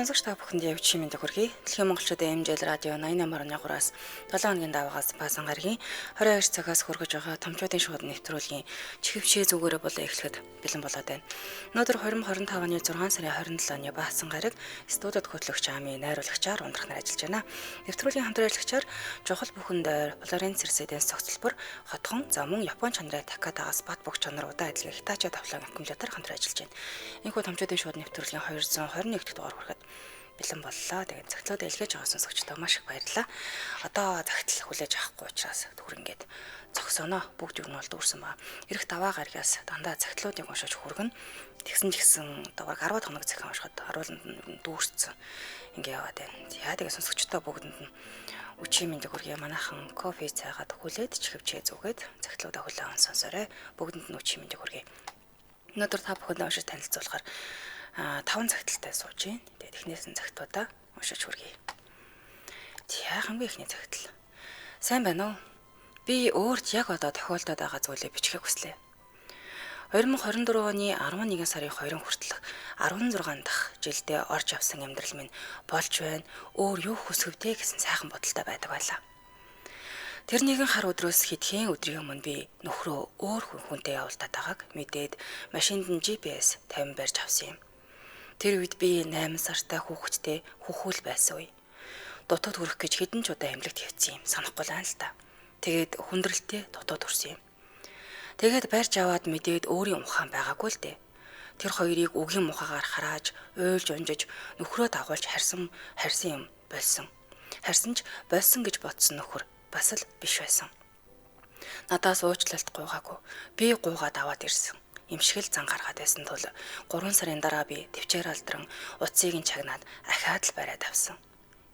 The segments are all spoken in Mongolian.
Сонсогч та бүхэнд явж шимэнд хүргэе. Дэлхийн монголчуудын эмжил радио 88.3-аас 7 хоногийн даваагаас баасан гарагийн 22 цагаас хүргэж байгаа томчуудын шууд нэвтрүүлгийн чихвшээ зүгээрээ болоо эхлэхэд бэлэн болоод байна. Өнөөдөр 2025 оны 6 сарын 27 оны баасан гараг студид хөтлөгч Ами найруулагчаар ундрахнаар ажиллаж байна. Нэвтрүүлгийн хамтран ажиллагчаар жохол бүхэн дойр Флоренц Цэрсэдийн цогцлбор хотхон за мөн Япон чанарын Такадагаас бат бог чанаруудаа адилхан Хитачи тавлан аккумулятор хамтран ажиллаж байна. Энэхүү томчуудын шууд нэвтрүүлгийн 221 дахь дугаар хүрэхэд бэлэн боллоо. Тэгээд цагтлууд илгээж байгаа сонсогчдоо маш их баярлалаа. Одоо цагтл хүлээж авахгүй учраас түр ингээд зогсооно. Бүгд юу нь бол дүүрсэн ба. Ирэх даваа гарагаас дандаа цагтлуудыг уншиж хүргэн. Тэгсэн ч гэсэн одоо 10 хоног захин уншихад харууланд нь дүүрсэн. Ингээ яваад байна. Яа тэгээд сонсогчдоо бүгдэнд нь үчи мэндийг хүргэе. Манайхан кофе цайгаад хүлээд чихвчээ зүгээд цагтлуудаа хүлээн сонсоорой. Бүгдэнд нь үчи мэндийг хүргэе. Өнөөдөр та бүхэнд уншиж танилцуулахаар 5 цагталтай сууж байна. Тэгээд эхнээс нь цагтуудаа уншиж хүргэе. За хамгийн эхний цагтал. Сайн байна уу? Би өөрт яг одоо тохиолдоод байгаа зүйлээ бичгийг хүслээ. 2024 оны 11 сарын 2 хүртэл 16 дахь жилдээ орж авсан амьдрал минь болж байна. Өөр юу хүсвдээ гэсэн сайхан бодолтой байдаг байлаа. Тэр нэгэн хар өдрөөс хэдхэн өдрийн өмнө би нөхрөө өөр хүнтэй явуултаад байгааг мэдээд машинд нь GPS 50 барьж авсан юм. Тэр үед би 8 сартай хүүхэдтэй хөхүүл байсан үе. Дутууд хүрэх гэж хэдэн ч удаа эмнэлэгт хэвцсэн юм санахгүй л л та. Тэгээд хүндрэлтэй дутууд хүрсэн юм. Тэгээд барьж аваад мэдээд өөрийн ухаан байгаагүй л дээ. Тэр хоёрыг үгийн мухагаар харааж, уйлж унжиж, нөхрөө дагуулж харсан юм болсон. Харсан ч болсон гэж бодсон нөхөр бас л биш байсан. Надаас уучлалт гуйгаагүй. Би гуугаад аваад ирсэн. Имшгэл зан гаргаад байсан тул 3 сарын дараа би төвчээр алдран утсыг нь чагнаад ахаад л бариад авсан.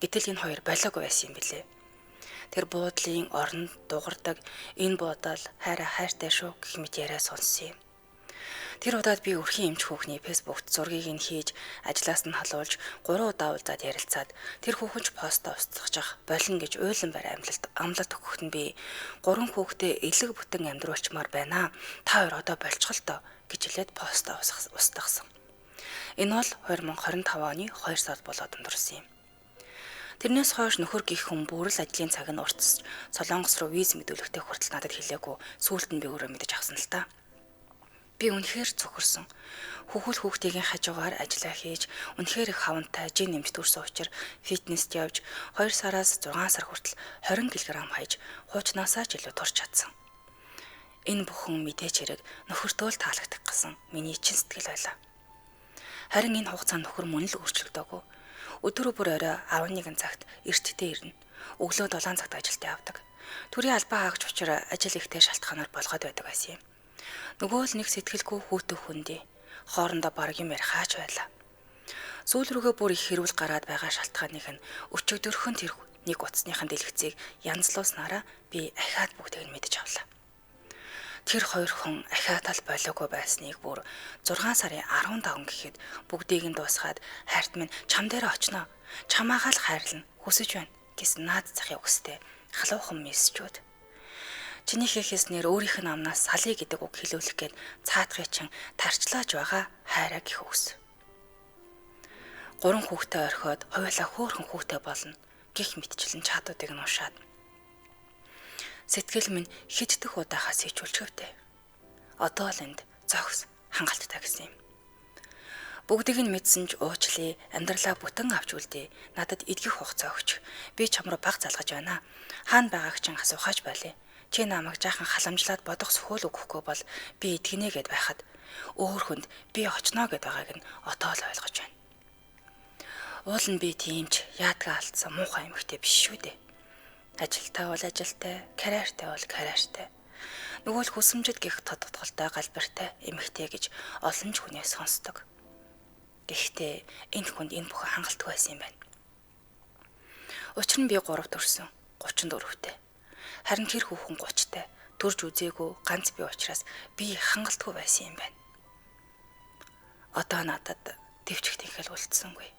Гэтэл энэ хоёр болоогүй байсан юм билээ. Тэр буудлын оронд дугардаг энэ буудал хайртай шүү гэх мэт яриа сонссон юм. Тэр удаад би өрхийн эмч хүүхний фэйсбүүкт зургийг нь хийж ажлаас нь халуулж 3 удаа уулзаад ярилцаад тэр хүүхэн ч постоо устгах болон гэж уйлан барь амлалт өгөхөд нь би 3 хүүхдээ элэг бүтэн амьдруулчмаар байна. Та хоёр одоо болчихлоо доо гэж хэлээд постоо устгасан. Энэ бол 2025 оны 2 сард болоод өнгөрсөн юм. Тэрнээс хойш нөхөр гих хүн бүрэл ажлын цаг нь уртсаж Солонгос руу виз мэдүүлэхтэй хүртэл надад хэлээгүй. Сүүлд нь би өөрөө мэдэж авсан л та. Би үнэхээр цөхөрсөн. Хүүхдийн хажуугаар ажиллаа хийж, үнэхээр их хавантай жин нэмж төрсөн учраас фитнест явж 2 сараас 6 сар хүртэл 20 кг хаяж хуучнаасаа ч илүү турч чадсан. Энэ бүхэн мэдээч хэрэг нөхөртөө л таалагдах гэсэн миний чин сэтгэл байлаа. Харин энэ хугацаанд нөхөр мөн л өөрчлөгдөөгүй. Өдөр бүр орой 11 цагт эртдээ ирнэ. Өглөө 7 цагт ажилдаа явдаг. Төрийн албаа хаагч учраас ажил ихтэй шалтгаанаар болгоод байдаг байсан юм. Нөгөө л нэг сэтгэлгүй хүүтэн хүндээ хоорондоо баг юм ярих хаач байлаа. Сүүл рүүгээ бүр их хэрүүл гараад байгаа шалтгааныг нь өчигдөрхөн тэр нэг утасныхан дэлгэцийг янзлуулснараа би ахаад бүгдийг нь мэдэж авлаа. Тэр хоёр хүн ахаатал болоогүй байсныг бүр 6 сарын 15 гэхэд бүгдийг нь дуусгаад хайрт минь чам дээр очноо. Чамаагаа л хайрлна. Хүсэж байна гэсэн наад захын үгстэй халуухан мессежүүд. Чиний хийхээснээр өөрийнх нь амнаас салъя гэдэг үг хэлүүлэх гээд цаатгыг чин тарчлааж байгаа хайраа гэх үгс. 3 хүүхдээ орхиод хоёулаа хөөхөн хүүхдээ болно гэх мэтчлэн чатуудыг нь уншаад сэтгэл минь хиддэх удаахаас хичүүлчихвтэй. Одоо л энд зогс хангалттай гэсэн юм. Бүгдийг нь мэдсэн ч уучлаа, амьдралаа бүтэн авч үлдээ. Надад эдгэх хугацаа өгч. Би чам руу баг залгаж байна. Хаана байгааг чинь асуухаач байлээ. Чи намайг жаахан халамжлаад бодох сөхөөл өгөхгүй бол би эдгэнэ гэд байхад өөр хүнд би очноо гэд байгааг нь одоо л ойлгож байна. Уул нь би тиймч яадгаа алдсан муухай эмэгтэй биш шүү дээ. Ажилтай бол ажилтай, карьертай бол карьертай. Нөгөө л хүсэмжид гих тодтолтой галбиртай эмэгтэй гэж олон ч хүнээс сонсдог. Гэхдээ энэ хүнд энэ бүхэн хангалттай байсан юм байна. Учир нь би 3 төрсөн, 34-тэй. Харин тэр хүүхэн 30-тай. Төрж үзээгүй ганц би учраас би хангалттай байсан юм байна. одоо надад төвчгт инхэл үлдсэнгүй.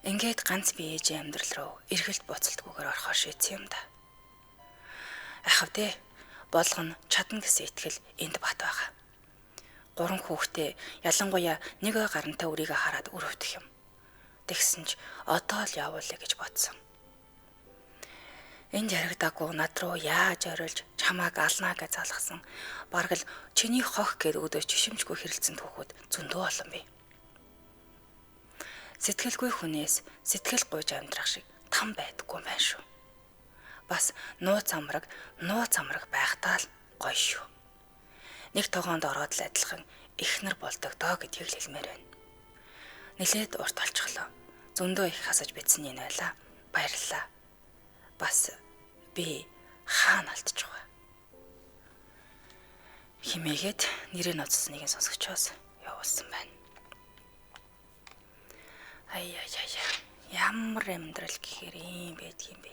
Ингээд ганц би ээжийн амьдрал руу эргэлт буцалтгүйгээр орохоор шийдсэн юм да. Ахав дээ, болгоно чадна гэсэн итгэл энд бат байгаа. 3 хүүхдээ ялангуяа нэг ой гарантай өрийгөө хараад өрөвдөх юм. Тэгсэн ч одоо л явуулъя гэж бодсон. Энд яригдаагүй над руу яаж орилж чамааг алнаа гэж залгасан. Бараг л чиний хох гэд өдөө чишимжгүй хэрэлцэн түүхүүд зөндөө олон бий. Сэтгэлгүй хүнээс сэтгэл гуйж амьдрах шиг там байдаггүй байна шүү. Бас нууц амраг байхдаа л гоё шүү. Нэг тогоонд ороод л адилхан ихнэр болдог доо гэдгийг хэлмээр байна. Нилээд урт олчихлоо. Зөндөө их хасаж бидсэн юм байла. Баярлалаа. Бас би хаана алдчихва. Химээгээд нэрээ ноцсныг сонсогчоос явуулсан байна. Ай. Ямар амьдрал гэхээр юм байдгийм бэ.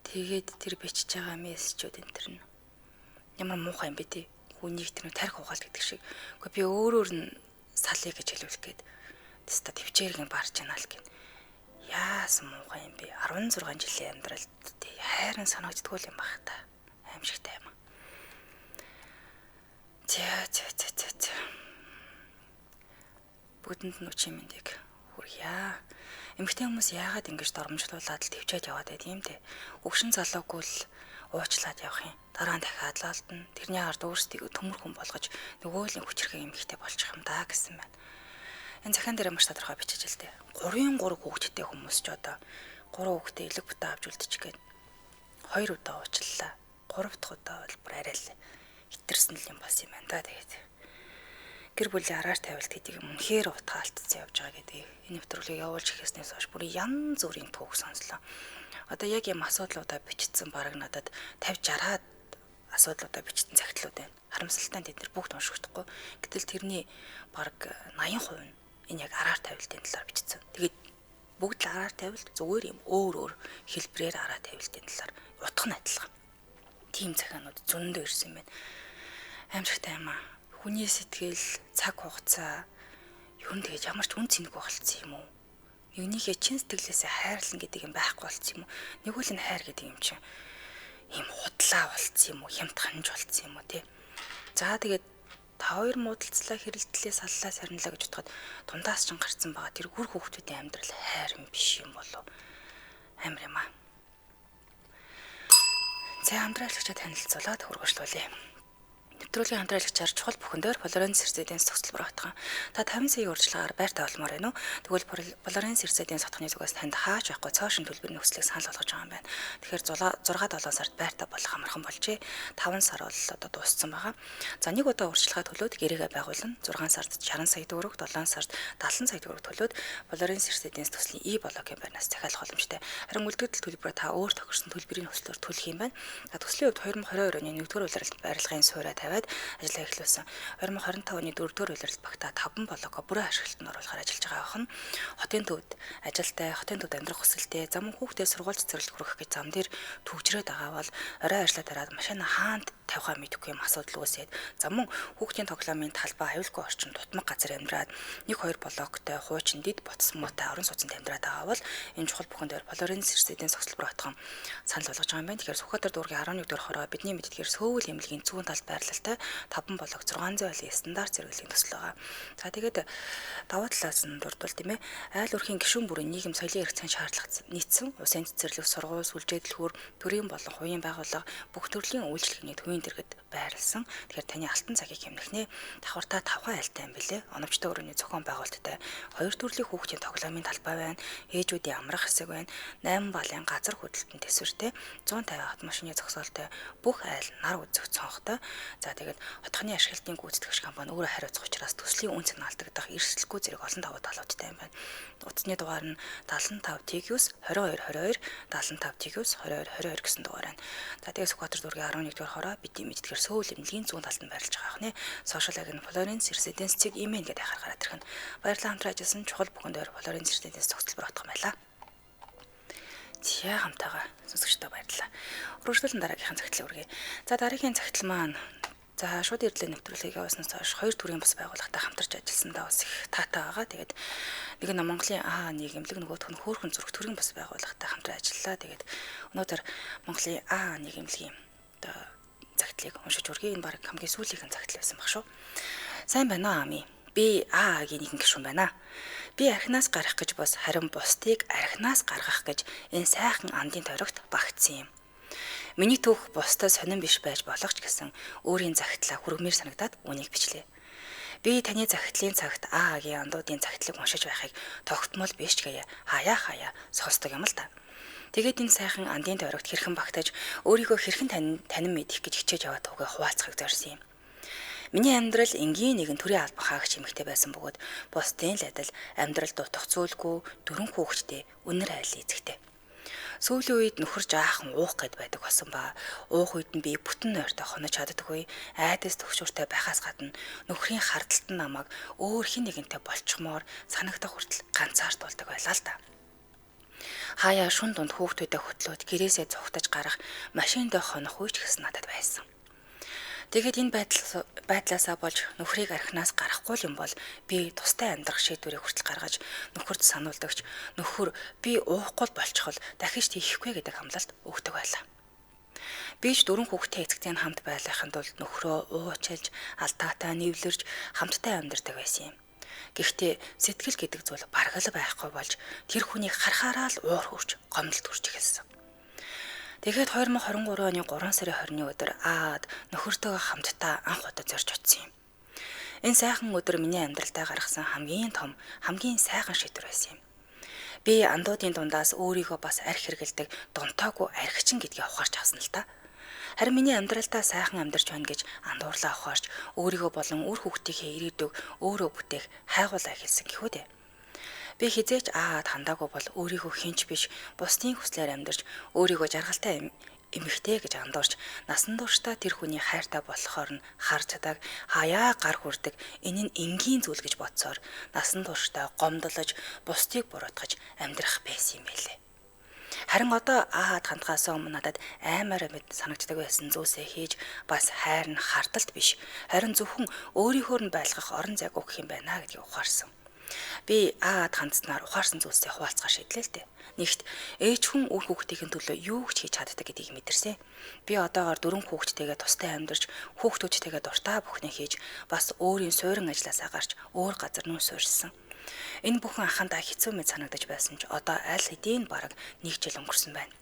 Тэгээд тэр бичиж байгаа мессежүүд энэ төр нь ямар муухай юм бэ те. Хүнийг тэр тарих угаалт гэдэг шиг. Гэхдээ би өөрөөр нь салъя гэж хэлүүлэх гээд теста төвчээргийн барж яана л гин. Яасан муухай юм бэ? 16 жилийн амьдралд хайран санагддгүй юм баг та. Аимшигтай юм. За. Бүгдэнд нь үчи мэндийг хүргье. Эмэгтэй хүмүүс яагаад ингэж доромжлуулаад л төвчээд яваад байд юм те. Өгшин залуугүй л уучлаад явах юм. Дараа нь дахиад л алдна. Тэрний ард өөрсдийгөө төмөр хүн болгож нөгөөлийн хүчрхэг эмэгтэй болчих юм да гэсэн байна. Энэ захиан дээр маш тодорхой бичиж л те. 3 хүүхэдтэй хүмүүс ч одоо 3 хүүхдээ элэг бутаа авч үлдчих гээд 2 удаа уучлалаа. 3 дахь удаа бол бүр арай л хитэрсэн л юм болсон юм байна да тэгээд. Гэр бүлийн араар тавилт гэдгийг үнэхээр утга алдсан явж байгаа гэдэг. Энэ нэвтрүүлгийг явуулж ихээснээс хойш бүр янз бүрийн түүх сонслоо. Одоо яг юм асуудлуудаа бичсэн бараг надад 50-60-аад асуудлуудаа бичсэн цагтлууд байна. Харамсалтай нь тэд нар бүгд уншигдахгүй. Гэтэл тэрний бараг 80% нь энэ яг араар тавилтын талаар бичсэн. Тэгээд бүгд л араар тавилт зүгээр юм өөр хэлбэрээр араар тавилтын талаар утга нь адилхан. Тим захианууд зөндөө ирсэн байна. Аимшигтай юм аа. Хүний сэтгэл, цаг хугацаа юу нь тэгэж ямар ч үн цэнэгүй болцсон юм уу? Нэгнийхээ чин сэтгэлээсээ хайрлан гэдэг юм байхгүй болцсон юм уу? Нэгүл нь хайр гэдэг юм чинь юм худлаа болцсон юм уу? Хямдханж болцсон юм уу те? За тэгээд та хоёр муудалцлаа хэрэлдлээ саллаа сарнилаа гэж бодоход дундаас ч гарцсан байгаа тэр үр хүүхдүүдийн амьдрал хайр юм биш юм болов? Амар юм аа. За хамтраалагчаа танилцуулаад хургушлуулъя. Нэвтрүүлгийн хамтраалагчаар чухал бүхэндээр Florence Circe-ийн зохицол буруутхан. Та 50 сая урьдчилгаагаар байртаа олмоор байна уу? Тэгвэл Florence Circe-ийн сотхны зүгээс танд хааж байхгүй цоошин төлбөрийн нөхцөлийг санал болгож байгаа юм байна. Тэгэхээр 6-7 сард байртаа болох амархан болжээ. 5 сар бол одоо дууссан байгаа. За нэг удаа урьдчилгаа төлөөд гэрээгээ байгуулна. 6 сард 60 сая төгрөг, 7 сард 70 сая төгрөг төлөөд Florence Circe-ийн төслийн блокийн байрнаас захиалах боломжтой. Харин үлдэгдэл төлбөрөө та өөр тохирсон төлбөрийн хөслөөр төлөх юм байна. Төслийн хувьд 2022 оны 1-р улиралд барилгын суурь тавиад ажиллаа эхлүүлсэн. 2025 оны 4-р улиралд багтаа 5 блокоо бүрэн ашиглалтанд оруулахаар ажиллаж байгаа охин. Хотын төвд ажилтай, хотын төвд амьдрах хүсэлтэй, зам хүүхдээ сургууль цэцэрлэг хүргэх гэж зам дээр төвчрөөд байгаа бол орой ажиллаа дараад машина хаанд тавихаа мэдэхгүй юм асуудал үүсээд зам хүүхдийн тоглоомын талбай аюулгүй орчин тутмаг газар амьдраад 1-2 блоктой хуучин дид ботс муутай орон сууцнд амьдраад байгаа бол энэ чухал бүхэндээр Florence Circe-ийн зохицол буруутхан санал болгож байгаа юм байна. Тэгэхээр Сүхбаатар дүүргийн 11-р хороо бидний мэддгээр сөүл эмнэлгийн зүүн талд байрлалтай 5 блок 600 айлын стандарт зэрэглэлийн төсөл байгаа. За тэгээд давуу талаас нь дурдвал тийм ээ айл өрхийн гишүүн бүрийн нийгэм соёлын эрхцэн шаардлага нийцсэн усын цэцэрлэг сургууль сүлжээ дэлгүүр төрийн болон хувийн байгууллага бүх төрлийн үйлчлэгээний төвийн дэргэд байрлсан. Тэгэхээр таны алтан цагийг хэмнэхнээ давхартаа 5 айлтай юм билэ. Оновчтой өрөөний зохион байгуулалттай 2 төрлийн хүүхдийн тоглоомын талбай байна. Ээжүүдийн амрах хэсэг байна. 8 балын газар хөдлөлтөнд төсвөртэй 150 автомашины зогсоолтой бүх айл нар үзэх цонхтой. За тэгээд хотхны ашиглалтын гүйцэтгэгч компани өөрөө хариуцах учраас төслийн үн цэн алдагдах эрсдэлгүй зэрэг олон давуу талуудтай юм байна. Утасны дугаар нь 75-22 22 75-22 22 гэсэн дугаар байна. За тэгээд Сүхбаатар дүүргийн 11-р хороо бидний мэддгээр сөүл эмнэлгийн зүүн талд нь байрлаж байгаа хнэ. Сошиал агент Florence Circe-ийн цэг имэйл гэдэг харахаараа тэрхэн. Баярлалаа хамтран ажилласан чухал бүхэндээр Florence Circe-ийн зохицол буруутгах байлаа. Зя хамтаага сонсогчдоо баярлалаа. Өргөжлөлн дараагийнхын цагтлыг үргэе. За дараагийн цагтл маань За шууд ирлээ нэвтрүүлгийг явуулснаас хойш хоёр төрлийн бас байгууллагатай хамтарч ажилласандаа бас их таатай байгаа. Тэгээд нэг нь Монголын нийгэмлэг, нөгөөх нь хөөрхөн зүрх төрийн бас байгууллагатай хамтран ажиллалаа. Тэгээд өнөөдөр Монголын нийгэмлэгийн одоо загтлыг уншиж үргэлж энэ баг хамгийн сүүлийн загтал байсан баг шүү. Сайн байна уу Ами? Би гийн нэгэн гишүүн байна. Би архинаас гарах гэж бас харин бусдыг архинаас гаргах гэж энэ сайхан андын тойрогт багтсан юм. Миний түүх бусдад сонирн биш байж болох ч гэсэн өөрийн загтлаа хүргмээр санагдаад үнийг бичлээ. Би таны загтлын цагт гийн андуудын загтлыг уншиж байхыг тогтмол биш ч гэе хаяа сонсдог юм л да. Тэгээд энэ сайхан андын тойрогт хэрхэн багтаж өөрийгөө хэрхэн танин мэдэх гэж хичээж яваад түүгээ хуваалцахыг зорьсон юм. Миний амьдрал энгийн нэгэн төрийн албан хаагч эмэгтэй байсан бөгөөд бусдын л адил амьдрал дутах зүйлгүй дөрвөн хүүхэдтэй үнэр айлын эзэгтэй. Сүүлийн үед нөхөр жаахан уух гэд байдаг болсон ба уух үед нь би бүтэн нойртой хонож чаддаггүй айдас төвшөртэй байхаас гадна нөхрийн хардталт нь намайг өөр хин нэгэнтэй болчихмоор санагдах хүртэл ганцаард болдог байлаа л да. Хаяа шүн дунд хүүхдүүдэд хөтлөөд гэрээсээ цугтаж гарах машиндаа хонох үеч гэсэн надад байсан. Тэгээд энэ байдлаасаа болж нөхрийг архинаас гарахгүй юм бол би тустай амьдрах шийдвэрийг хүртэл гаргаж нөхөрт сануулдагч нөхөр би уухгүй болчихвол дахиж тийхгүй гэдэг хамлалт өгдөг байлаа. Би ч дөрвөн хүүхдтэй эцэгтэй хамт байлгахын тулд нөхрөө уучилж алдаатай нэвлэрж хамтдаа амьдардаг байсан юм. Гэхдээ сэтгэл гэдэг зүйл баргал байхгүй болж тэр хүнийг харахаараа л уур хурж гомдолд хүрч эхэлсэн. Тэгээд 2023 оны 3 сарын 20-ны өдөр нөхөртөөгөө хамтдаа анх удаа зорж очив юм. Энэ сайхан өдөр миний амьдралдаа гаргасан хамгийн том, хамгийн сайхан шийдвэр байсан юм. Би андуудын дундаас өөрийгөө бас арх хэргэлдэг дунтаагүй архичин гэдгийг ухаарч авсан л та. Харин миний амьдралдаа сайхан амьдарч байна гэж андуурлаа ухаарч өөрийгөө болон үр хүүхдийнхээ ирээдүг өөрөө бүтээх хайгуулаа хэлсэн гэхүү дээ. Би хизээч хандаагүй бол өөрийгөө хинч биш бусдын хүслээр амьдарч өөрийгөө жаргалтай эмэгтэй гэж андуурч насан туршдаа тэр хүний хайртай болохоор нь харж чадаг хаяа гар хүрдэг энэ нь энгийн зүйл гэж бодсоор насан туршдаа гомдолж бусдыг буруутгаж амьдрах байсан юм байлээ. Харин одоо хандгаас өмнө надад аймаар мэд санагддаг байсан зүйлсээ хийж бас хайр нь харталт биш харин зөвхөн өөрийнхөө нь байлгах орон зайг өгөх юм байна гэдгийг ухаарсан. Би хандснаар ухаарсан зүйлсээ хуваалцгаа шийдлээ л дээ. Нэгт ээж хүн үр хүүхдийн төлөө юу ч хийж чаддаг гэдгийг мэдэрсэн. Би одоогоор дөрвөн хүүхдтэйгээ тустай амьдарч хүүхдүүдтэйгээ дуртай бүхнээ хийж бас өөрийн суурин ажилласаа гарч өөр газар нүүн суурьсан. Энэ бүхэн анхандаа хэцүү мэд санагдаж байсан ч одоо аль хэдийн бараг 1 жил өнгөрсөн байна.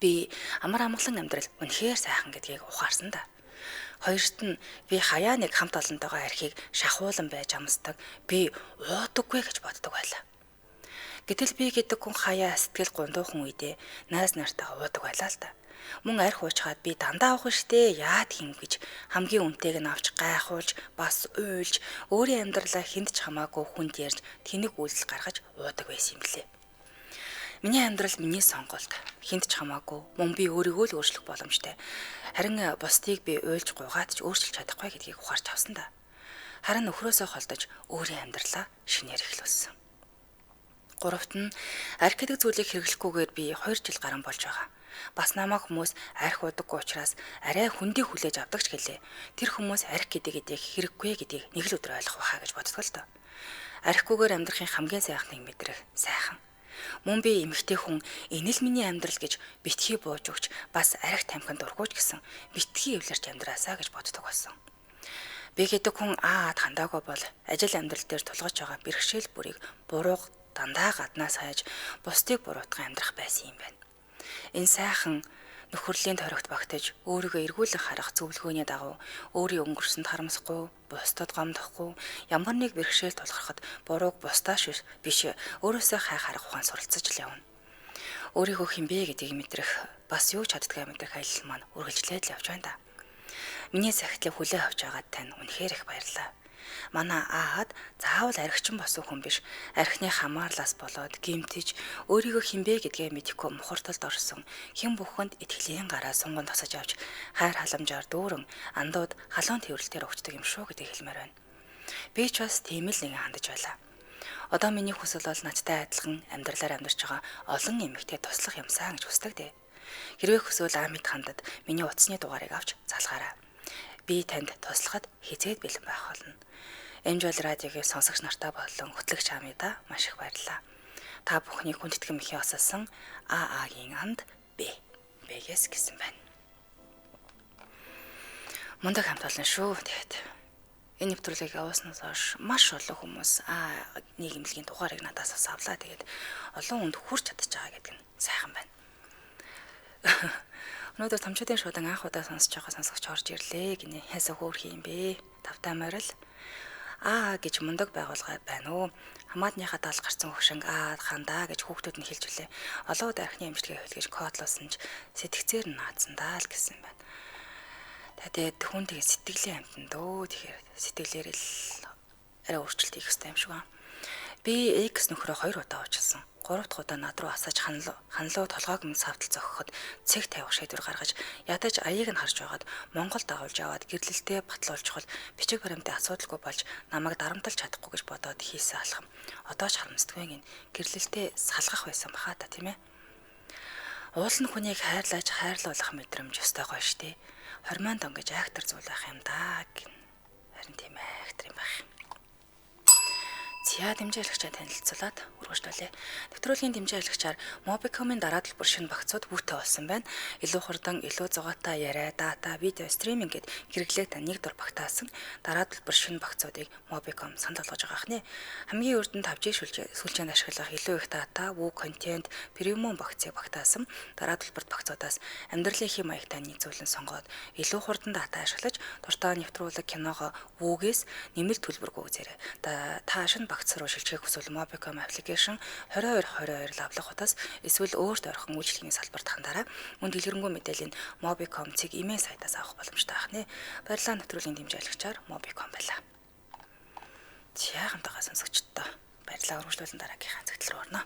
Би амар амгалан амьдрал үнэхээр сайхан гэдгийг ухаарсан да. Хоёрт нь би хаяа нэг хамт олонтойгоо архийг шахуулан байж амсдаг. Би уудаггүй гэж боддог байлаа. Гэтэл би гэдэг хүн хаяа сэтгэл гундуухан үедээ найз нартайгаа уудаг байлаа л да. Мөн арх уучгаад би дандаа уух штэ яад хин гэж хамгийн үнэтэйг нь авч гайхуулж бас уйлж өөрийн амьдралаа хүнд ч хамаагүй хүнд ярьж тэнэг үйлдэл гаргаж уудаг байсан юм лээ. Миний амьдрал миний сонголт хүнд ч хамаагүй мөн би өөрийгөө л өөрчлөх боломжтой. Харин бусдыг би уйлж гуйгаад ч өөрчилж чадахгүй гэдгийг ухаарч авсан да. Харин нөхрөөсөө холдож өөрийн амьдралаа шинээр эхлүүлсэн. Гуравт нь арх гэдэг зүйлийг хэрэглэхгүйгээр би 2 жил гарan болж байгаа. Бас намайг хүмүүс арх удаггүй учраас арай хүндийг хүлээж авдаг ч гэлээ. Тэр хүмүүс арх гэдгийг хэрэггүй гэдгийг нэг л өдөр ойлгох байхаа гэж боддог л доо. Архгүйгээр амьдрахын хамгийн сайхныг мэдрэх сайхан. Мөн би эмэгтэй хүн энэ л миний амьдрал гэж битгий бууж өгч бас арх тамхинд дургуйч гэсэн битгий эвлэрч амьдраасаа гэж боддог болсон. Би гэдэг хүн хандаагүй бол ажил амьдрал дээр тулгаж байгаа бэрхшээл бүрийг буруу дандаа гаднаас хайж бусдыг буруутгах амьдрах байсан юм байна. Энэ сайхан нөхөрлийн тойрогт багтаж өөрийгөө эргүүлэн харах зөвлөгөөний дагуу өөрийн өнгөрсөнд харамсахгүй, бусдад гомдохгүй, ямар нэг бэрхшээл тулгархад бурууг бусдаас биш өөрөөсөө хайхаарах ухаан суралцаж л явна. Өөрийгөө хинбэ гэдгийг мэдрэх, бас юу ч чаддгаа мэдрэх аялал маань үргэлжлээд л явж байна да. Миний захидлыг хүлээн авч байгаад тань үнэхээр их баярлалаа. Манай заавал архичин босоо хүн биш, архины хамаарлаас болоод гимтэж өөрийгөө хинбэ гэдгээ мэдэхгүй мухарталд орсон хэн бүхэнд итгэлийн гараа сунган тасаж авч хайр халамжаар дүүрэн андууд халуун тэрвэрлэлээр өгчдөг юм шүү гэдэг хэлмээр байна. Би ч бас тийм л нэгэн хандаж байлаа. Одоо миний хүсэл бол надтай адилхан амьдралаар амьдарч байгаа олон эмэгтэй туслах юмсан гэж хүсдэг дээ. Хэрвээ хүсвэл Амьд хандад миний утасны дугаарыг авч залгаарай. би танд туслахад хизээд бэлэн байх болно. Эмжил радиогийн сонсогч нартай болон хөтлөгч Амида маш их баярлалаа. Та бүхний хүндэтгэн мэхий осолсон АА-гийн анд Б-гээс гисэн байна. Мундаг хамт олон шүү. Тэгээд энэ нэвтрүүлгийг явуулснаас хойш маш олон хүмүүс нэг имлэгийн тухаарыг надаас авлаа. Тэгээд олон хүнд хүрч чадчих байгаа гэдэг нь сайхан байна. Өнөөдөр томчуудын шуудан анх удаа сонсож байгаа сонсогч орж ирлээ гинэ. Ясаа хөөрхий юм бэ? Тавтай морил гэж мундаг байгуулга байна уу? Хамаатныхаа тал гарсан хөвшинг хандаа гэж хүүхдүүд нь хэлж үлээ. Олон удаа архины эмчилгээ хэлгэж кодлуулсан ч сэтгцээр нь наацсандаа л гэсэн байна. Тэгээд хүн тэгээ сэтгэлийн амтнд тэгэхээр сэтгэлээр л арай өөрчлөлт хийх хэрэгтэй юм шиг байна. Би X нөхрөө 2 удаа уучлсан. 3 дахь удаа над руу асааж ханлуу толгойг минь савтал зогхоход цэг тавих шийдвэр гаргаж ядаж аяыг нь харж байгаад Монгол дагуулж яваад гэрлэлтэд батлуулчихвал бичиг баримтын асуудалгүй болж намайг дарамтлаж чадахгүй гэж бодоод хийсэн алхам. Одоо ч харамсдаггүй гин гэрлэлтэд салгах байсан баха та тийм ээ. Уулын хүнийг хайрлуулах мэдрэмж өстой гоё штэ. Хормон дон гэж актер зүйл байх юм да гин. Харин тийм актер юм байх. Зя дэмжээлагчаа танилцуулаад үргэлжлүүлээ. Нэвтрүүлгийн дэмжээлагчаар Mobicom-ын дараа төлбөр шинэ багцууд бүтээн болсон байна. Илүү хурдан, илүү зугаатай яриа, дата, видео стриминг гэд хэрэглээ та нэг дор багтаасан дараа төлбөр шинэ багцуудыг Mobicom санал болгож байгаа хнэ. Хамгийн урд нь 5G сүлжээнд ашиглах илүү их дата, контент, премиум багцыг багтаасан дараа төлбөрт багцуудаас амьдралын хэм маягтай нийцүүлэн сонгоод илүү хурдан дата ашиглаж дуртай нэвтрүүлэг киногоо вүүгээс нэмэлт төлбөргүй үзээрэй. Та шинэ багц руу шилжих хүсвэл Mobicom application 2222 авлах утас эсвэл өөрт ойрхон үйлчлэгийн салбарт хандаарай. Мөн дэлгэрэнгүй мэдээллийг Mobicom цэг имэйл сайтаас авах боломжтой байна. Баярлалаа нэвтрүүлгийн дэмжээлагчаар Mobicom байлаа. Чаагантайгаа сонсогчдоо баярлалаа. Үргэлжлүүлэн дараагийнхаа зөвлөл рүү орно.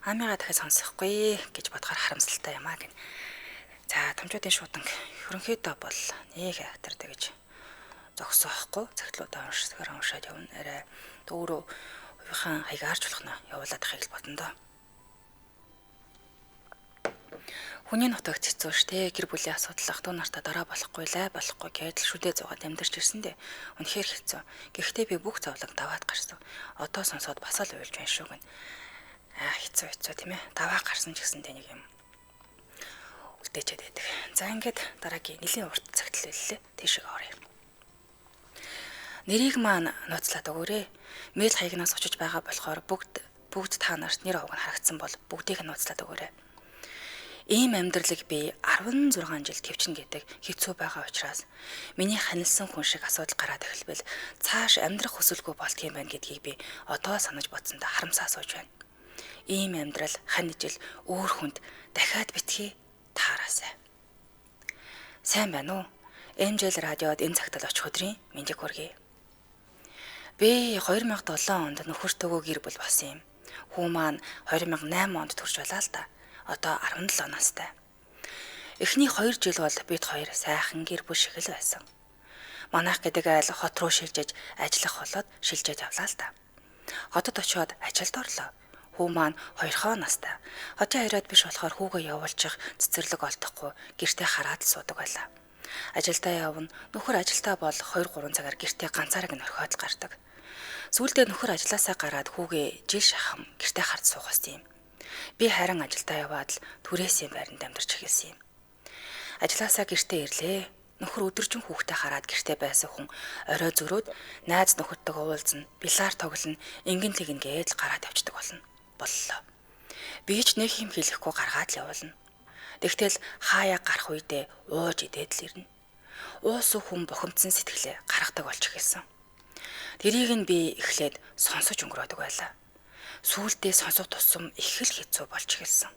Амигаа дахиад сонсохгүй гэж бодохоор харамсалтай юм аа гин. За томчуудын шууданг ерөнхийдөө бол нэг актер гэж зогсоохгүй цагтлуудаа уншаад явна. Арай өөрөө хувийнхаа хаяг харж болох нь явуулаад ахыг л бодно доо. Хүний нутагт хэцүү штэ. Гэр бүлийн асуудал ах トゥ нартай дараа болохгүй гэдэл шүдээ зугаад амьдарч ирсэндээ үнэхээр хэцүү. Гэхдээ би бүх зовлог даваад гарсан. Одоо сонсоод бас л уйлж байна шүү гэн. Хэцүү тийм ээ. Даваа гарсан ч гэсэндээ нэг юм үлдээчээд байдаг. За ингээд дараагийн нэлийн урт цагтл хэллээ. Тийшээ оръё. Нэрийг маань нууцлаад өгөөрэй. Мэйл хаягнаас очиж байгаа болохоор бүгд та нарт нэр овг нь харагдсан бол бүгдийг нь нууцлаад өгөөрэй. Ийм амьдралыг би 16 жил төвчнө гэдэг хэцүү байгаа учраас миний ханилсан хүн шиг асуудал гараад эхэлбэл цааш амьдрах хүсэлгүй болтгийм байна гэдгийг би одоо санаж бодсондоо харамсаа сууж байна. Ийм амьдрал хань жил өөр хүнд дахиад битгий таараасай. Сайн байна уу? Эмжил радиод энэ цагт л очих өдрийн мэндийг хүргэе. Би 2007 онд нөхөртөөгөө гэр бүл болсон юм. Хүү маань 2008 онд төрж байлаа л да. Одоо 17 настай. Эхний 2 жил бол бид хоёр сайхан гэр бүл шиг л байсан. Манайх гэдэг айл хот руу шилжиж ажиллах болоод шилжиж авлаа л да. Хотод очиод ажилд орлоо. Хүү маань 2 настай. Хотын хараад биш болохоор хүүгээ явуулчих цэцэрлэг олдохгүй гэртээ хараад л суудаг байлаа. Ажилдаа явна. Нөхөр ажилдаа бол 2-3 цагаар гэртээ ганцаараа нь орхиод л гардаг. Сүүлдээ нөхөр ажилласаа гараад хүүгээ жил шахам гэртээ харж суугаас юм. Би харин ажилдаа яваад л түрээсийн байранд амьдарч эхэлсэн юм. Ажилласаа гэртээ ирлээ. Нөхөр өдөржин хүүхдээ хараад гэртээ байсан хүн орой зөрөөд найз нөхөдтэйгээ уулзна, бильярд тоглоно, ингэн тэгнэ гээд л гараад явцдаг боллоо. Би ч нэг юм хэлэхгүй гаргаад л явуулна. Тэгтэл хаяа гарах үедээ ууж идээд л ирнэ. Уус хүн бухимдсан сэтгэлээ гаргадаг болж эхэлсэн. Тэрийг нь би эхлээд сонсож өнгөрөөдөг байлаа. Сүүлдээ сонсох тусам их л хэцүү болж эхэлсэн.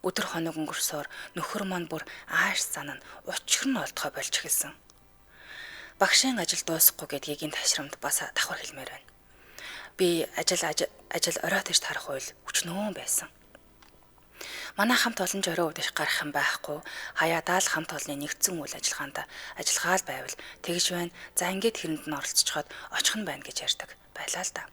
Өдөр хоног өнгөрсөөр нөхөр маань бүр ааш зан нь учир нь олдохой болж эхэлсэн. Багшийн ажил дуусахгүй гэдгийг энэ ташрамд бас давхар хэлмээр байна. Би ажил орой тийш тарах үйл өчнөө байсан. Манай хамт олон жороо өдөш гарах юм байхгүй. Хаяадаа л хамт олонны нэгдсэн үйл ажиллагаанд ажиллагаал байвал тэгж байна. За ингээд хэрэнд нь оролцоход очих нь байна гэж ярьдаг байлаа л да.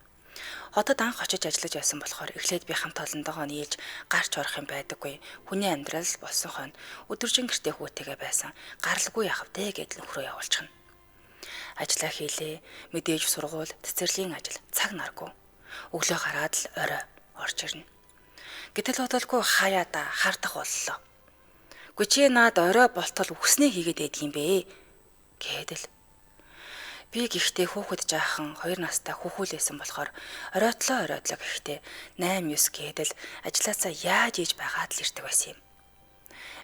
Хотод анх очиж ажиллаж байсан болохоор эхлээд би хамт олондогоо нийлж гарч орох юм байдаггүй. Хүний амьдрал болсон хойно өдөржин гэртээ хүүтэйгээ байсан. Гаралгүй яхав дээ гэдэл нөхрөө явуулчихна. Ажлаа хийлээ. Мэдээж сургууль, цэцэрлэгийн ажил, цаг наргүй. Өглөө гараад л орой орж ирнэ. Гэтэл бодолгүй хаяа да хардах боллоо. Гүчээ наад орой болтол үхснээ хийгээд байдаг юм бэ гэдэл. Би гихтээ хүүхэд жаахан 2 настай хүүхүүлээсэн болохоор оройтлоо гэхтээ 8-9 гэдэл ажилласаа яаж ийж байгаад л ирдэг байсан юм.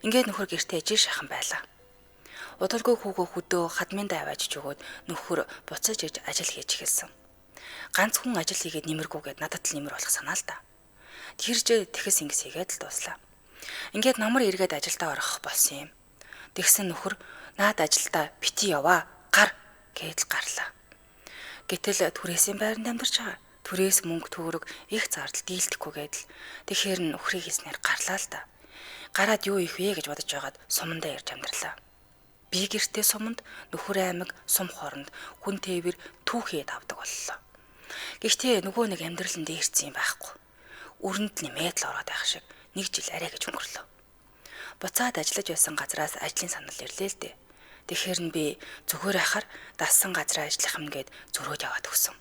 Ингээд нөхөр гэртээ ижил шахан байлаа. Удалгүй хүүгөө хөдөө хадминдаа аваажж өгөөд нөхөр буцаж иж ажил хийж эхэлсэн. Ганц хүн ажил хийгээд нэмэргүйгээд надад л нэмэр болох санаа л та. Тэрж тэхэс ингэс хийгээд л дуслаа. Ингээд намар эргээд ажилдаа орох болсон юм. Тэгсэн нөхөр наад ажилдаа бити яваа гар гэдэл гарлаа. Гэтэл түрээсийн байранд амьдарч байгаа. Түрээс мөнгө төгрөг их зардал дийлдэхгүй гэдэл. Тэгэхээр нөхрийг хийснээр гарлаа л да. Гараад юу их вэ гэж бодож байгаад сумандаа ирж амьдралаа. Би гэртээ суманд нөхөр аймаг сум хооронд хүн тээвэр түүхийд авдаг боллоо. Гэхдээ нөгөө нэг амьдралын дээрцсэн юм байхгүй. Өрөнд нэмээд л ороод байх шиг 1 жил арай гэж өнгөрлөө. Буцаад ажиллаж байсан газраас ажлын санал ирлээ л дээ. Тэгэхээр нь би зүгээр ахаар дассан газраа ажиллах юм гээд зөрөөд яваад өгсөн.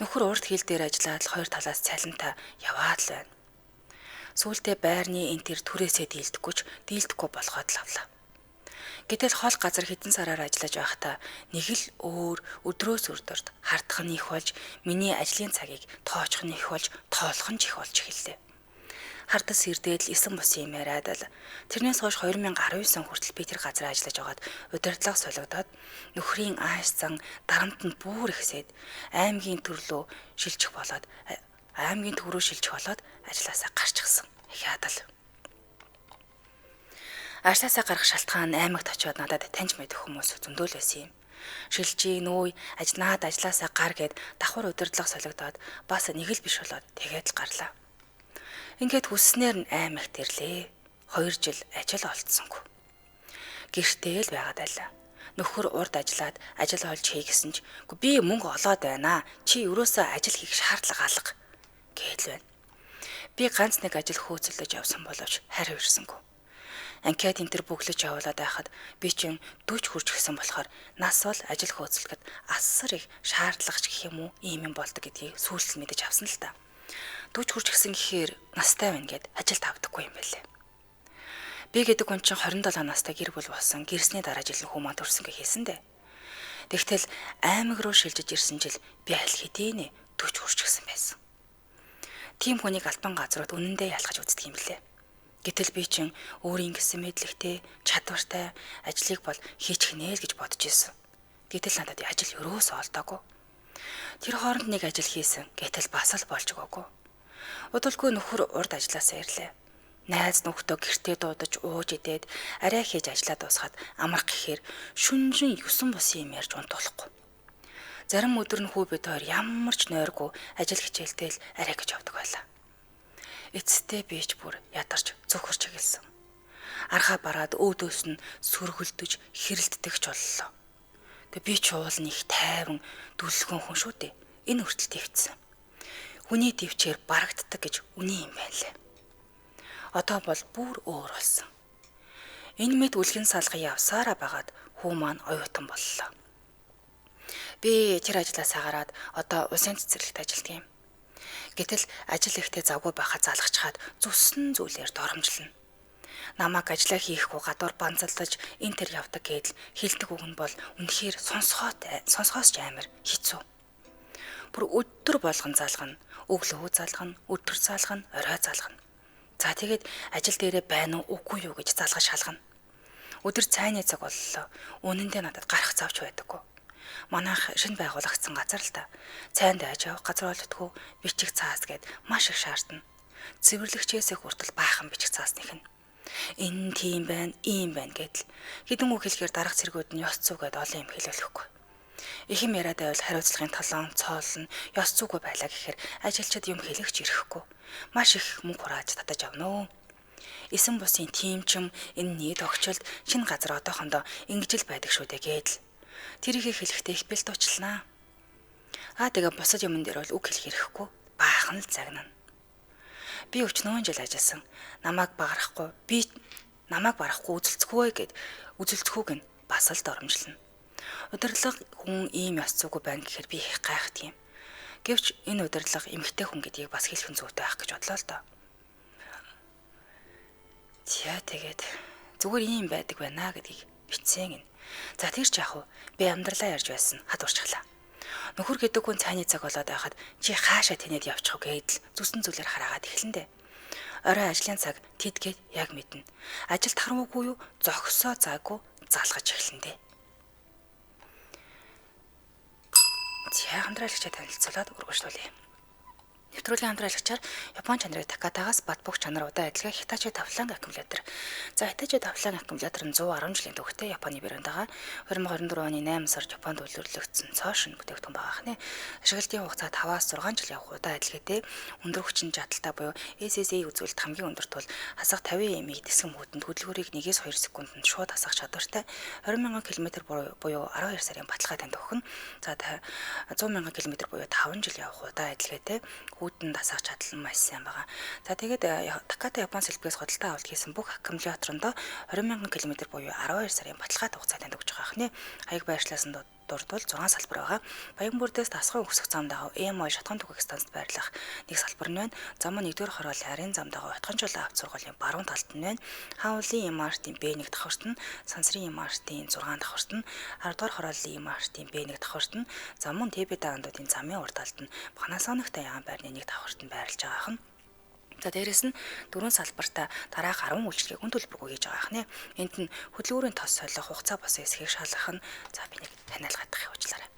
Нөхөр урд хил дээр ажиллаад л 2 талаас цалинтаа яваад л байна. Сүүлдээ байрны энтер түрээсээ дийлдэхгүй болоход л авлаа. Гэтэл хол газар хэдэн сараар ажиллаж байхдаа нэг л өөр өдрөөс өдөрт хардах нь их болж миний ажлын цагийг тоочх нь их болж тоолох нь их болж эхэллээ. Хардас ирдээд л 9 бусын юм яриад л тэрнээс хойш 2019 хүртэл би тэр газар ажиллаж байгаад удирдлага солигдоод нөхрийн ааш зан дарамт нь бүр ихсээд аймгийн төрлөө шилжих болоод ажилласаа гарч гисэн. Их ядал. Ажлаасаа гарах шалтгаан аймагт очиод надад таньж мэдэх хүмүүс зөндөөл байсан юм. Шилжиж нөөй ажилласаа гар гэд давхар удирдлага солигдоод бас нэг л биш болоод тэгээд л гарлаа. Ингээд хүсснээр нь аймагт ирлээ. 2 жил ажил олдсонгүй. Гэртээ л байгаад байлаа. Нөхөр урд ажиллаад ажил олж хий гэсэн ч би мөнгө олоод байна. Чи өрөөсөө ажил хийх шаардлага алга гэдэл байна. Би ганц нэг ажил хөөцөлдөж явсан боловч харь ирсэнгүй. Анкет энтер бүглэж явуулаад байхад би чинь 40 хүрч гисэн болохоор нас бол ажил хөөцөлгөд асар их шаардлагач гэх юм уу ийм юм болдог гэдгийг сүүлд мэдэж авсан л та. 40 хүрч гисэн гэхээр настай байна гэд ажилд авдаггүй юм байлээ. Би гэдэг хүн чинь 27 настай гэр бүл болсон. Гэрсний дараа жил хүмүүс төрсөн гэж хэлсэн дээ. Тэгтэл аймаг руу шилжиж ирсэн жил би аль хэдийнэ 40 хүрч гисэн байсан. Тим хүнийг албан газрууд үнэндээ ялгаж үздэг юм лээ. Гэтэл би чинь өөрийн гэсэн мэдлэгтэй, чадвартай ажлыг бол хийчих нэ л гэж бодож ирсэн. Гэтэл надад ажил өрөөсөө олдоогүй. Тэр хооронд нэг ажил хийсэн. Гэтэл бас л болж өгөөгүй. Удалгүй нөхөр урд ажилласаа ирлээ. Найз нөхдөө гэртээ дуудаж ууж идээд арай хийж ажиллаа дуусгаад амрах гэхээр шүнжин 9 бусын юм ярьж унтуулахгүй. Зарим өдөр нь хүү бид хоёр ямар ч нойргүй ажил хичээлтэй л арай гэж явдаг байлаа. Эцэстээ бийж бүр ядарч зөвхөрч эхэлсэн. Архаа бараад өөдөөс нь сүргэлдэж хэрэлддэг ч боллоо. Тэгээ би ч уул нэг тайван дүлгэн хүн шүү дээ. Энэ хүртэл твцсэн. Хүний твчээр барагддаг гэж үний юм байна лээ. Одоо бол бүр өөр болсон. Энэ мэд үлгэн салгын явсараа байгаад хүү маань оюутан боллоо. Би тэр ажлаасаа гараад одоо улсын цэцэрлэгт ажилтдаг юм. Гэтэл ажил ихтэй завгүй байхад залгачаад зүссэн зүйлээр доромжлно. Намайг ажиллаа хийхгүй гадуур банзалдаж энэ төр явдаг гэдэл хэлдэг үг нь бол үнэхээр сонсгоос ч амар хэцүү. Бүр өдөр болгон залгана, өглөө залгана, өдөр залгана, орой залгана. За тэгээд ажил дээрээ байна уу үгүй юу гэж залгаж шалгана. Өдөр цайны цаг боллоо. Үнэндээ надад гарах завч байдаггүй. Манайх шинэ байгуулагдсан газар л та. Цайнд айж явах газар олддгүй, бичих цаас гэд маш их шаардна. Цэвэрлэгчээс хүртэл баахан бичих цаас нэхнэ. Энэ тийм байна, ийм байна гэдэл хэдэн үг хэлэхээр дарга цэргүүд нь ёс зүй гэд олон юм хэлүүлэхгүй. Ихэм яриад байвал хариуцлагын талон цоолно, ёс зүйгүй байлаа гэхээр ажилчид юм хэлэгч ирэхгүй. Маш их мөнгө хурааж татаж авна. 9 бусын тимчим энэ нийт огчлд шинэ газар одоохондоо ингэж л байдаг шүү дээ гэдэл. Тэрийг хэлэхдээ их бэлт уучлаа. Тэгээ бусад юмн дээр бол үг хэлэх хэрэггүй. Баахан л загнана. Би өчнөө жил ажилласан. Намайг баграхгүй үзэлцэхгүй гэд үзэлцэхүүг нь бас л доромжлно. Удирлага хүн ийм ёс зүйгүй байна гэхээр би их гайхдаг юм. Гэвч энэ удирлага эмэгтэй хүн гэдгийг бас хэлэх зүйтэй байх гэж бодлоо л доо. Тэгээд зүгээр ийм байдаг байна гэдгийг бичсэн гин. За тэр ч яах вэ? Би амьдралаа ярьж байсан хад урчглаа. Нөхөр гэдэг хүн цайны цаг болоод байхад чи хаашаа тэнэд явчих вэ гэдэл зүсэн зүйлээр хараагаад эхлэндэ. Орой ажлын цаг тэдгээд яг мэднэ. Ажилд харамгүй юу? Зогсоо заагүй залгаж эхлэндэ. Хамтраалагчаа танилцуулаад үргэлжлүүлье. Нэвтрүүлгийн хамтраалагчаар Япон чанарын Такатагаас бат бөх чанар удаа адилхан Hitachi тавлан аккумулятор. За Hitachi тавлан аккумулятор нь 110 жилийн түүхтэй Японы брэнд байгаа. 2024 оны 8 сард Японд үйлдвэрлэгдсэн цоошин бүтээгдэхүүн байгаа хнэ. Ашиглалтын хугацаа 5-6 жил явах удаа адилхээтэй өндөр хүчин чадалтай буюу SSA үзүүлэлт хамгийн өндөр тул хасах 50 м-ийн дэсгэн мөдөнд хөдөлгөөрийг 1-2 секундэд шууд хасах чадвартай 20,000 км буюу 12 сарын баталгаа танд өгнө. За 100,000 км буюу 5 жил явах удаа адилхээтэй хүүтэн дасах чадал нь маш сайн байгаа. За тэгээд Takata Япон сэлбгээс худалдаа авалт хийсэн бүх аккумуляторондоо 20,000 км буюу 12 сарын баталгаа хугацаанд өгч байгаа хнэ. Хаяг байршлаасан дурдвал 6 салбар байгаа. Баян бүрдээс тасгын өксөх зам дагав EMI шатхан түгээх станцд байрлах нэг салбар нь байна. Зам нь 1-р хороолын харийн зам дагав утганжуулан авт сургуулийн баруун талд нь байна. Хаулын MRT-ийн B1 давхарт нь, Сансрын MRT-ийн 6 давхарт нь, 10-р хороолын MRT-ийн B1 давхарт нь, зам нь ТБ даандуудын замын урд талд нь Panasonic-тай ягаан байрны нэг давхарт нь байрлаж байгаа юм. За дээрэс нь 4 салбартаа дараах 10 үйлчлэгийг хүн төлбөргүй хийж байгаа хнэ. Энд нь хөдөлгүүрийн тос солих хугацаа бос эсхийг шалгах нь за би нэг таниалгаад тахыг уучлаарай.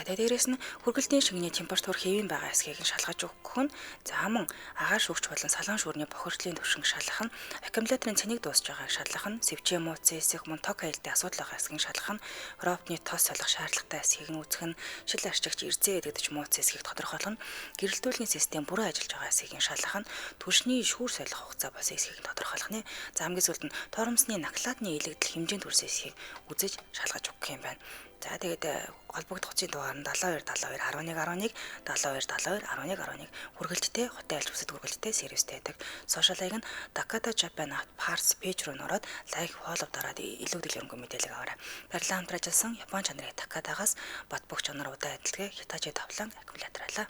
За дээрээс нь хүргэлтийн шингэний температур хэвийн байгаа эсхийг нь шалгаж өгөх нь за мөн агаар шүүгч болон салгаан шүүрний бохирдлын түвшинг шалгах нь аккумуляторын цэнийг дуусж байгааг шалгах нь сэвчээ мууцсан эсэх мөн тог айлтын асуудал байгаа эсхийг шалгах нь ропны тос солих шаардлагатай эсхийг нь үзэх нь шил арчигч эрзээ эдгэж мууцсан эсхийг тодорхойлох нь гэрэлтүүлгийн систем бүрэн ажиллаж байгаа эсхийг нь шалгах нь түвшний шүүр солих хугацаа бас эсхийг нь тодорхойлох нь за хамгийн сүүлд нь торомсны накладны илэгдэл хэмжээнд хүрсэн эсхийг үзэж шалгаж өгөх юм байна. За тэгээд холбогдох хүчийн дугаар нь 72 72 11 11 72 72 11 11 хүргэлттэй хотын альж бүсэд хүргэлттэй сервистэй байдаг. Сошиалайг нь Takata Japan Parts пэйж руу нөрөөд лайк фоллоу дараад илүү дэлгэрэнгүй мэдээлэл аваарай. Барилгын хамтран ажилласан Япон чанарын Takatагаас бат бөх чанар удаа адилхан Hitachi тавлан аккумулятор байлаа.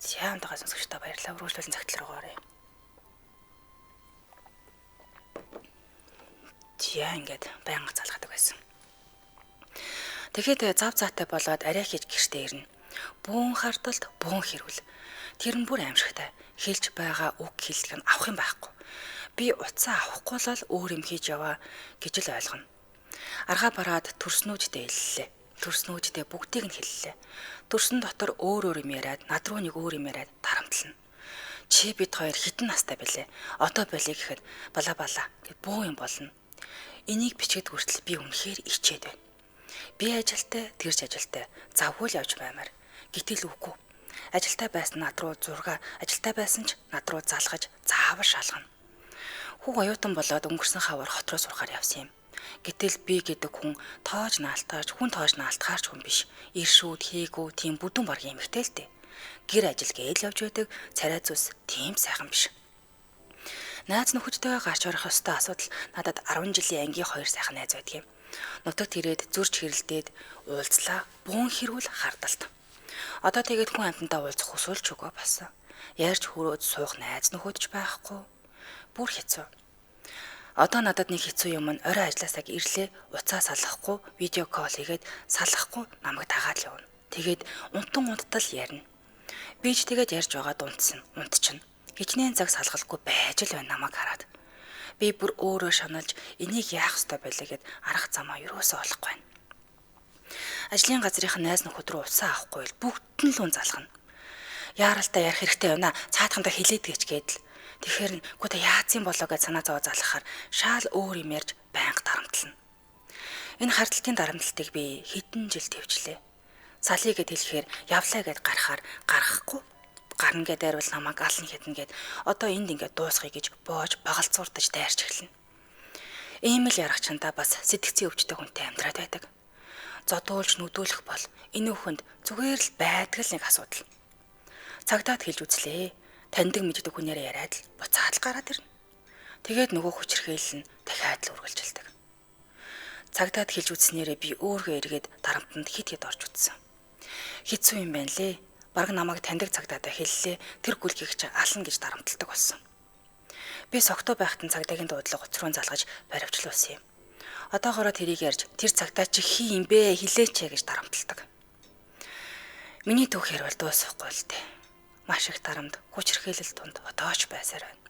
Хамтдаа сонсогчдоо баярлалаа. Үргэлжлүүлэн цагтл руу оръё. Ингээд байнга залгадаг байсан. Тэгэхэд зав заатай болоод арай хийж гэртээ ирнэ. Бүүн харталт бүүн хэрүүл. Тэр нь бүр аимшигтай. Хэлж байгаа үг хэлдэг нь авах юм байхгүй. Би утсаа авахгүй л өөр юм хийж яваа гэж л ойлгоно. Аргаа бараад төрснүүддээ хэллээ. Төрснүүддээ бүгдийг нь хэллээ. Төрсөн дотор өөр юм яриад, над руу нэг өөр юм яриад тарамтлана. Чи бид хоёр хитэн настай байлээ. Одоо байлээ гэхэд бала гэд бүү юм болно. Энийг бичгээд хүртэл би үнэхээр ичээд байна. Би ажилтай, тэрч ажилтай. Завгүй л явж баймаар. Гэтэл үгүй. Ажилтай байсан над руу зурга, ажилтай байсан ч над руу залгаж заавар шалгана. Хүү оюутан болоод өнгөрсөн хавар хот руу сурахаар явсан юм. Гэтэл би гэдэг хүн тоож наалтаарч, хүн тоож наалтгаарч хүн биш. Иршүүд, хийгүү, тийм бүдүүн баг эмэгтэй л дээ. Гэр ажил гээл явж байдаг, царай зүс тийм сайхан биш. Найз нөхөдтэйгээ гарч орох ёстой асуудал надад 10 жилийн ангийн 2 сайхан найз байдаг юм. Нутагт ирээд зурж хэрэлдээд уулзлаа, бүүн хэрүүл хардалт. Одоо тэгээд хүн амьтантай уулзах хүсвэл ч үгүй болсон. Ярьж хөрөөд суух найз нөхөдч байхгүй. Бүр хэцүү. Одоо надад нэг хэцүү юм нь орой ажлаасаа ирлээ, уцаа салгахгүй, видео кол хийгээд салгахгүй намайг дагаад л явна. Тэгээд унтал ярина. Би ч тэгээд ярьж байгаад унтчихна. Хичнээн цаг салгалгүй байж л байна намайг хараад. Би бүр өөрөө шаналж энийг яах ёстой байлаа гэд арга замаа юусоо олохгүй байна. Ажлын газрынх нь найз нөхөд рүү уцаа авахгүй бол бүгд нь л үн залгана. Яаралтай ярих хэрэгтэй байна. Цаатхандаа хэлээд гэж гээдэл. Тэгэхээр гүтэ яацсан болоо гэж санаа зовоо залхахаар шаал өөр юм ярьж байнга дарамтлана. Энэ хардталтын дарамтлалтыг би хэдэн жил төвчлээ. Салъя гэд хэлэхээр явлаа гэд гарахаар гарахгүй. Гарна гэд дайрвал намайг ална хятна гэд одоо энд ингээд дуусгая гэж боож багалцуурдаж дайрч эхэлнэ. Ийм л ярах чандаа бас сэтгцийн өвчтэй хүнтэй амьдраад байдаг. Зодуулж нүдүүлэх бол энэ бүхэнд зүгээр л байдаг л нэг асуудал. Цагдаад хэлж үзлээ. Таньдаг мэддэг хүнээрээ яриад л буцаад л гараад ирнэ. Тэгээд нөгөө хүчрхийлэл нь дахиад л үргэлжилдэг. Цагдаад хэлж үзснээрээ би өөргөө эргээд дарамтанд хит орж үзсэн. Хэцүү юм байна лээ. Бараг намайг таньдаг цагдаатай хэллээ. Тэр гүлгийг чи ална гэж дарамталдаг болсон. Би согтуу байхад цагдаагийн дуудлага уцруу залгаж баривчлуулсан юм. Одоогоороо тэрийг ярьж тэр цагдаа чи хий юм бэ хэлээч гэж дарамталдаг. Миний түүхээр бол дуусахгүй л дээ. Маш их дарамт хүчрхийлэл тунд одооч байсаар байна.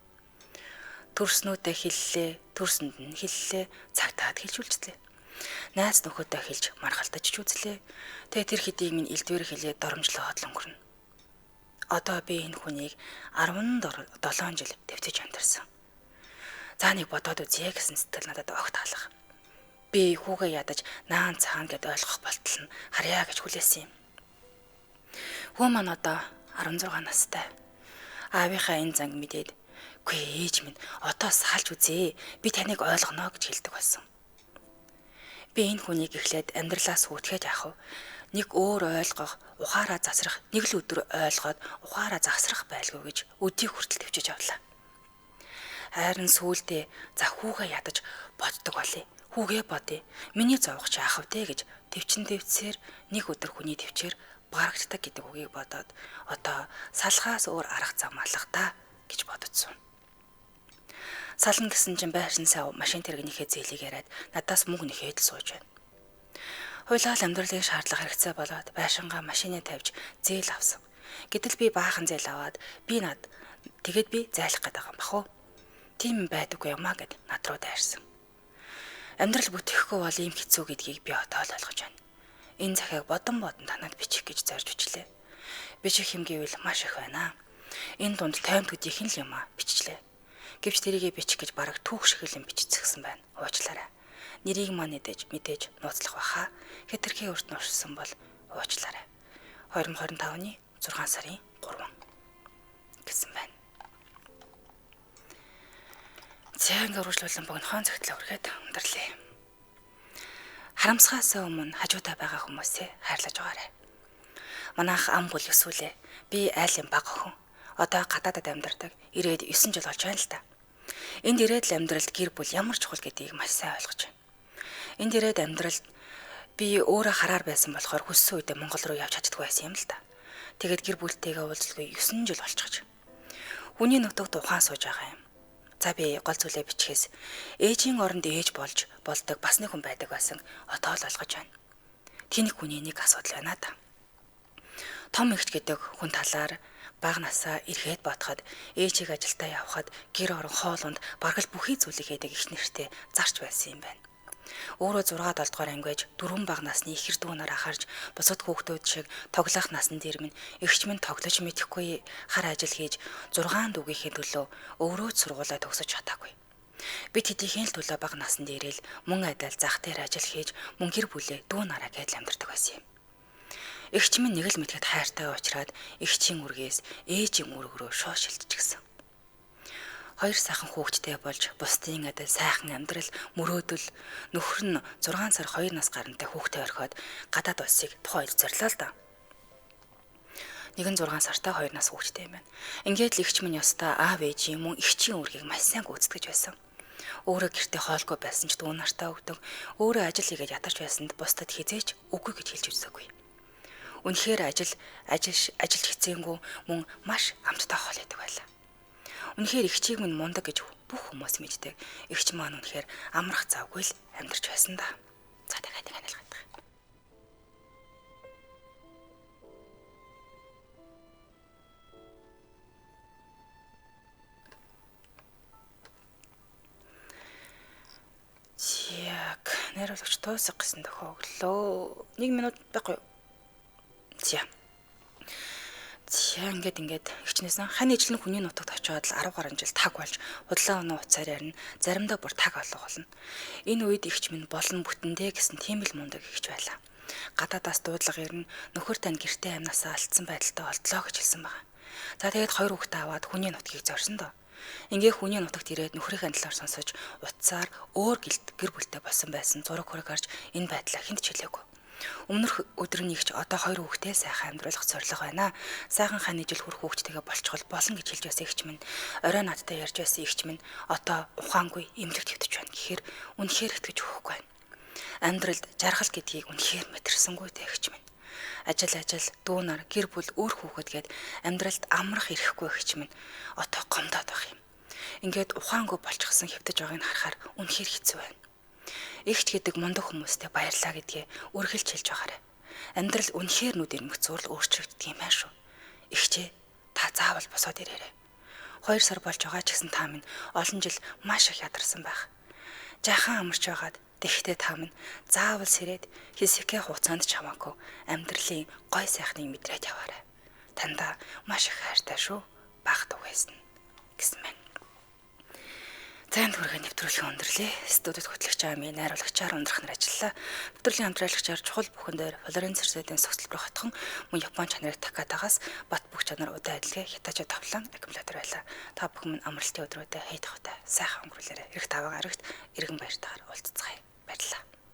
Төрснүүдээ хэллээ, төрсөнд нь хэллээ, цагдаад хэлж үлжлээ. Найз нөхөдөө хэлж маргалтаж ч үзлээ. Тэгээ тэр хэдийг минь элдвэр хэлээ доромжлоод л өнгөрнө. Одоо би энэ хүнийг 17 жил төвтөж амьдарсан. За нэг бодоод үзье гэсэн сэтгэл надад огт хаалга. Би хүүгээ ядаж наан цаана гэд ойлгох болтол нь харьяа гэж хүлээсэн юм. Хүү маань одоо 16 настай. Аавынхаа энэ занг мэдээд "Гүй ээж минь одоо салж үзье. Би таныг ойлгоно" гэж хэлдэг болсон. Би энэ хүнийг эхлээд амьдралаас хүүтгээд яах вэ? Нэг өөр ойлгох, ухаараа засрах, нэг л өдөр ойлгоод ухаараа засрах байлгүй гэж өдийг хүртэл төвчөж явлаа. Харин сүүлдээ за хүүгээ ядаж боддог болъё. Хүүгээ бодъё. Миний зовох ч яах вэ гэж төвчээр нэг өдөр хүний төвчээр барагддаг гэдэг үгийг бодоод одоо салхаас өөр арга зам алах та гэж бодсон. Сална гэсэн чинь байшин сав машин тэрэгнийхээ зээлийг яриад надаас мөнгө нэхэд л сууж байна. Хуйлаа л амьдралын шаардлага хэрэгцээ болоод байшингаа машины тавьж зээл авсан. Гэтэл би баахан зээл аваад би зайлах гээд байгаа юм бах уу. Тийм байдаггүй юмаа гэд над руу дайрсан. Амьдрал бүтэхгүй бол ийм хэцүү гэдгийг би одоо л ойлгож байна. Энэ захиаг бодон танад бичих гэж зорж бичлээ. Бичих юм гэвэл маш их байна. Энэ дунд тоймт төдийнх нь л юмаа биччихлээ. Гэвч тэрийгэ бичих гэж бараг түүх шиг л юм биччихсэн байна. Уучлаарай. Нэрийг маань мэдээж нууцлах баха. Хэтэрхий өрт нуршсан бол уучлаарай. 2025-ны 6 сарын 3 гэсэн байна. Цээн гөрвжлүүлэн богинохон цагтлаа үргээд өндөрлөө. Харамсахаас өмнө хажуудаа байгаа хүмүүсээ хайрлаж байгаарай. Манайх ам бүл өсвөлээ. Би айлын баг охин. Одоо гадаадад амьдардаг. Ирээд 9 жил болж байна л да. Энд ирээд л амьдралд гэр бүл ямар чухал гэдгийг маш сайн ойлгож байна. Энд ирээд амьдралд би өөрөө хараар байсан болохоор хүссэн үедээ Монгол руу явж чаддгүй байсан юм л да. Тэгээд гэр бүлтэйгээ уулзалгүй 9 жил болчихж. Хүний нутагт ухаан сууж байгаа юм. За би гол зүйлээ бичгээс ээжийн оронд ээж болдог бас нэг хүн байдаг байсан одоо л ойлгож байна. Тэнэг хүний нэг асуудал байна да. Том эгч гэдэг хүн талаар бага насаа эргээд бодоход ээжийг ажилдаа явхад гэр орон хоолунд бараг л бүхий зүйлийг хийдэг их нэртэй зарч байсан юм байна. Өөрөө 6-7 дугаар ангиж 4 бага насны ихэр дүүнээр анхаарч бусад хүүхдүүд шиг тоглох насны дэрмэн эгч минь тоглож мэдэхгүй хар ажил хийж 6 дүүгийнхээ төлөө өөрөө сургуулаа төгсөж чадаагүй. Би тэдийн л төлөө бага наснд ирээл мөн адил зах дээр ажил хийж мөн гэр бүлээ дүү нараа гэдэл амьдардаг байсан юм. Эгч минь нэг л мэдхэд хайртай уучраад эгчийн үргээс ээжийн үрг рүү шууш шилжчихсэн. 2 сайхан хүүхэдтэй болж бусдын адил сайхан амьдрал мөрөөдөл нөхөр нь 6 сар 2 нас гарантай хүүхдээ орхиод гадаад улсыг тухайн үед зорлоо л да. Нэг нь 6 сартай 2 нас хүүхэдтэй юм байна. Ингээд л эгч минь ёстой аав ээжийн мөн эгчийн үргийг маш сайн гүйцэтгэж байсан. Өөрөө гэртээ хоолгүй байсан ч дүү нартаа өгдөг. Өөрөө ажил хийгээд ятарч байсанд бусдад хизээч үгүй гэж хэлж үзсэгүй. Үнэхээр ажил хэцээнгүй мөн маш амттай хоол идэг байлаа. Үнэхээр эгчийг минь мундаг гэж бүх хүмүүс мэддэг. Эгч маань үнэхээр амрах завгүй л амьдарч байсан да. За дахиад ханиалгадаг. Зяг, найруулагч дуусах гэсэн тохио өглөө. 1 минут байхгүй юу? За ингээд эгчнээсэн хань ижлэн хүний нутагт очиод л 10 гаруй жил таг болж худлаа өнөө уцаар ярина. Заримдаа бүр таг олох болно. Энэ үед эгч минь болно бүтэндээ гэсэн тийм л мундаг эгч байлаа. Гадаадаас дуудлага ирнэ, нөхөр тань гэртээ амнасаа алдсан байдалтай олдлоо гэж хэлсэн байна. За тэгээд 2 хүүхдээ аваад хүний нутгийг зорьсон доо. Ингээ хүний нутагт ирээд нөхрийнхээ талаар сонсож утсаар өөр гэр бүлтэй болсон байсан зураг хүрэг харж энэ байдлаа хүнд чилээгүй. Өмнөх өдрөнийгч одоо 2 хүүхдээ сайхан амьдруулах зорилго байна. Сайхан хань ижил хүрх хүүхдтэйгээ болцгол болно гэж хэлж байсан игч минь, орой надтай ярьж байсан игч минь одоо ухаангүй эмнэлэгт хэвтэж байна гэхээр үнэхээр итгэж өгөхгүй байна. Амьдралд жаргал гэдгийг үнэхээр мэдэрсэнгүй тэгч минь. Ажил, дүү нар, гэр бүл, өөр хүүхэд гээд амьдралд амрах ирэхгүй гэж минь одоо гомдоод байх юм. Ингээд ухаангүй болчихсон хэвтэж байгааг нь харахаар үнэхээр хэцүү байна. Игч гэдэг мундаг хүмүүстэй баярлаа гэдгээ үргэлж хэлж байгаарай. Амьдрал үнэхээр нүд ирмэх зурл өөрчлөгддөг юм байна шүү. Игчээ, та заавал босоод ирээрэй. 2 сар болж байгаа ч гэсэн та минь олон жил маш их ядарсан байх. Жаахан амарч байгаад тэгэхдээ та минь заавал сэрээд хэсэгхээ хугацаанд ч хамаагүй амьдралын гой сайхныг мэдрээд яваарай. Тандаа маш их хайртай шүү. Багт угаасна гэсэн мэн. Зайд хүргээ нэвтрүүлэх өндөрлөө. Студид хөтлөгч амийн найруулагчаар ундрах нар ажиллаа. Нэвтрүүлгийн хамтраалагчаар чухал бүхэн дээр Флоренц Серседийн согцлбор хотхон мөн Япон чанарыг Такатагаас бат бүх чанар удаа адилгээ Хятадчууд тавлан аккумулятор байлаа. Та бүхэн минь амралтын өдрүүдэд хайдахтай сайхан өнгөрүүлээрэй. Ирэх даваа гарагт иргэн баяртайгаар уулзцгаая. Баярлалаа.